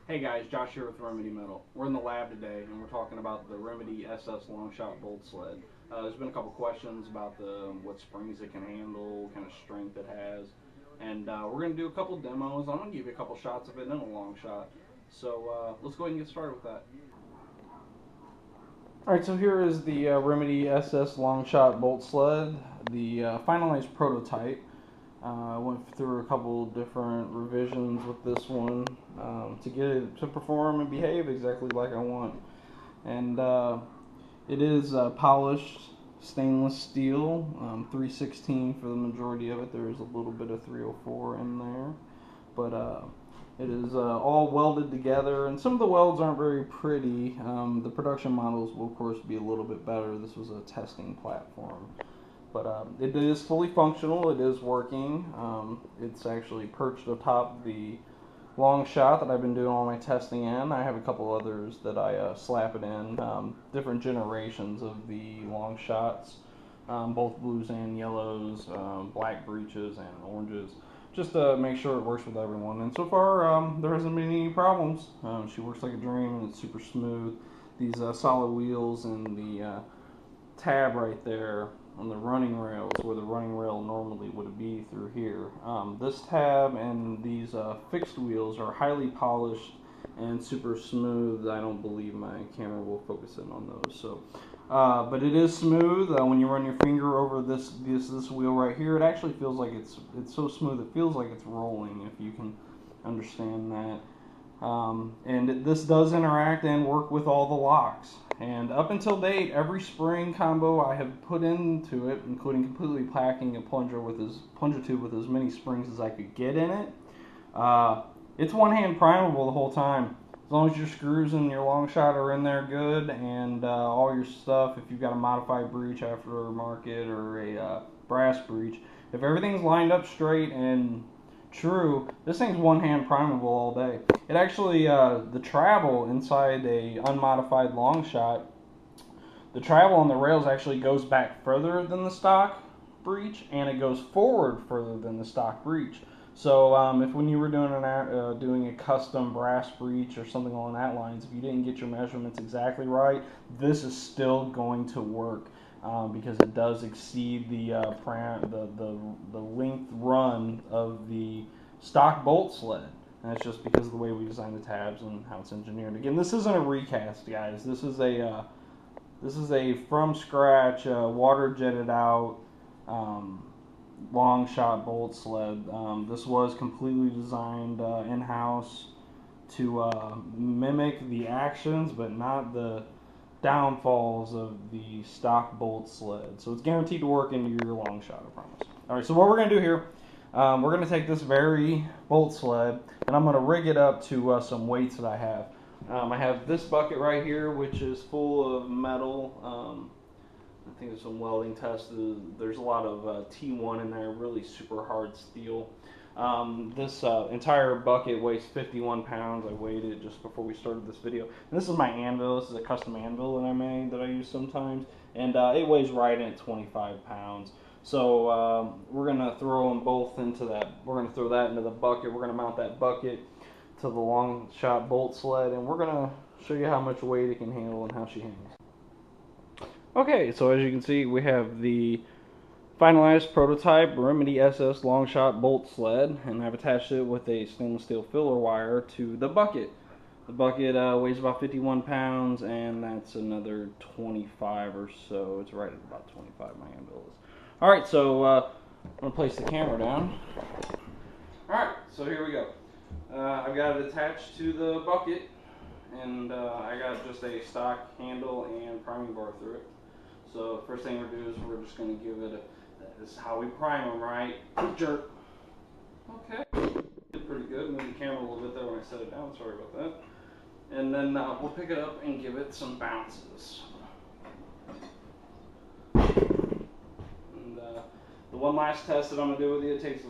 Hey guys, Josh here with Remedy Metal. We're in the lab today and we're talking about the Remedy SS Longshot Boltsled. There's been a couple questions about what springs it can handle, what kind of strength it has, and we're going to do a couple demos. I'm going to give you a couple shots of it in a long shot. So let's go ahead and get started with that. Alright, so here is the Remedy SS Longshot Boltsled, the finalized prototype. I went through a couple different revisions with this one to get it to perform and behave exactly like I want. And it is polished stainless steel, 316 for the majority of it. There is a little bit of 304 in there, but it is all welded together, and some of the welds aren't very pretty. The production models will of course be a little bit better. This was a testing platform. But it is fully functional, it is working. It's actually perched atop the Longshot that I've been doing all my testing in. I have a couple others that I slap it in, different generations of the Longshots, both blues and yellows, black breeches and oranges, just to make sure it works with everyone. And so far, there hasn't been any problems. She works like a dream, and it's super smooth. These solid wheels and the tab right there on the running rails, where the running rail normally would be through here. This tab and these fixed wheels are highly polished and super smooth. I don't believe my camera will focus in on those. So, but it is smooth. When you run your finger over this wheel right here, it actually feels like it's so smooth. It feels like it's rolling, if you can understand that. And this does interact and work with all the locks. And up until date, every spring combo I have put into it, including completely packing a plunger tube with as many springs as I could get in it, it's one-hand primable the whole time. As long as your screws and your Longshot are in there good, and all your stuff, if you've got a modified breech aftermarket or a brass breech, if everything's lined up straight and true, this thing's one-hand primable all day. It actually, the travel inside a unmodified Longshot, the travel on the rails actually goes back further than the stock breech, and it goes forward further than the stock breech. So if when you were doing a custom brass breech or something along that lines, if you didn't get your measurements exactly right, this is still going to work. Because it does exceed the length run of the stock Boltsled, and it's just because of the way we designed the tabs and how it's engineered. Again, this isn't a recast, guys. This is a from scratch, water jetted out Longshot Boltsled. This was completely designed in house to mimic the actions, but not the downfalls of the stock Boltsled. So it's guaranteed to work into your Longshot, I promise. Alright, so what we're going to do here, we're going to take this very Boltsled, and I'm going to rig it up to some weights that I have. I have this bucket right here, which is full of metal. I think there's some welding tests. There's a lot of T1 in there, really super hard steel. This entire bucket weighs 51 pounds. I weighed it just before we started this video. And this is my anvil. This is a custom anvil that I made that I use sometimes. And it weighs right in at 25 pounds. So we're going to throw them both into that. We're going to throw that into the bucket. We're going to mount that bucket to the Longshot Boltsled. And we're going to show you how much weight it can handle and how she hangs. Okay, so as you can see, we have the finalized prototype Remedy SS Longshot Boltsled, and I've attached it with a stainless steel filler wire to the bucket. The bucket weighs about 51 pounds, and that's another 25 or so. It's right at about 25, my anvil is. Alright, so I'm going to place the camera down. Alright, so here we go. I've got it attached to the bucket, and I got just a stock handle and priming bar through it. So first thing we're going to do is we're just going to give it this is how we prime them, right? Jerk. Okay. Did pretty good. Moved the camera a little bit there when I set it down. Sorry about that. And then we'll pick it up and give it some bounces. And the one last test that I'm going to do with you, it takes a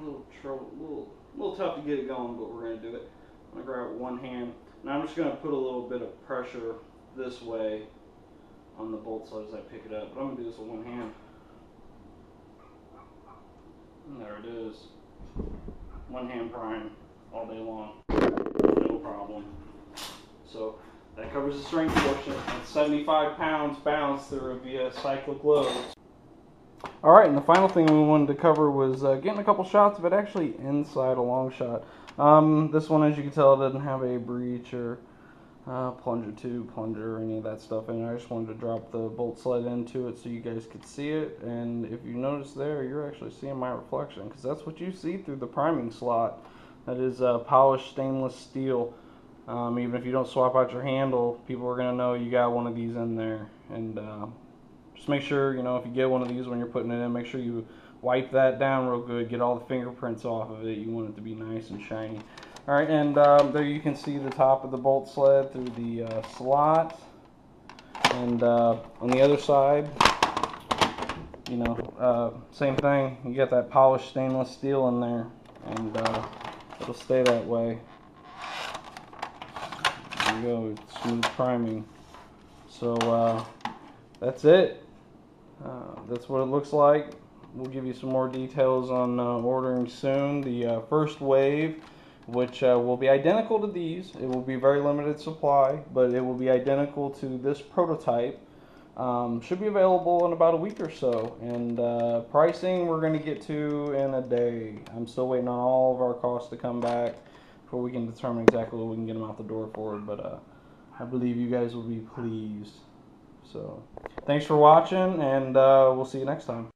little tough to get it going, but we're going to do it. I'm going to grab it with one hand. And I'm just going to put a little bit of pressure this way on the Boltsled as I pick it up. But I'm going to do this with one hand. And there it is. One hand prime all day long. No problem. covers the strength portion. And 75 pounds balanced through via cyclic loads. Alright, and the final thing we wanted to cover was getting a couple shots of it actually inside a Longshot. This one, as you can tell, doesn't have a breech or plunger tube, plunger, or any of that stuff in it. I just wanted to drop the Boltsled into it so you guys could see it. And if you notice there, you're actually seeing my reflection, because that's what you see through the priming slot. That is polished stainless steel. Even if you don't swap out your handle, people are going to know you got one of these in there. And just make sure, if you get one of these when you're putting it in, make sure you wipe that down real good, get all the fingerprints off of it. You want it to be nice and shiny. Alright, and there you can see the top of the Boltsled through the slot. And on the other side, same thing. You got that polished stainless steel in there, and it'll stay that way. There you go, it's smooth priming. So that's it. That's what it looks like. We'll give you some more details on ordering soon. The first wave, which will be identical to these. It will be very limited supply, but it will be identical to this prototype. Should be available in about a week or so. And pricing we're going to get to in a day. I'm still waiting on all of our costs to come back before we can determine exactly what we can get them out the door for. But I believe you guys will be pleased. So thanks for watching, and we'll see you next time.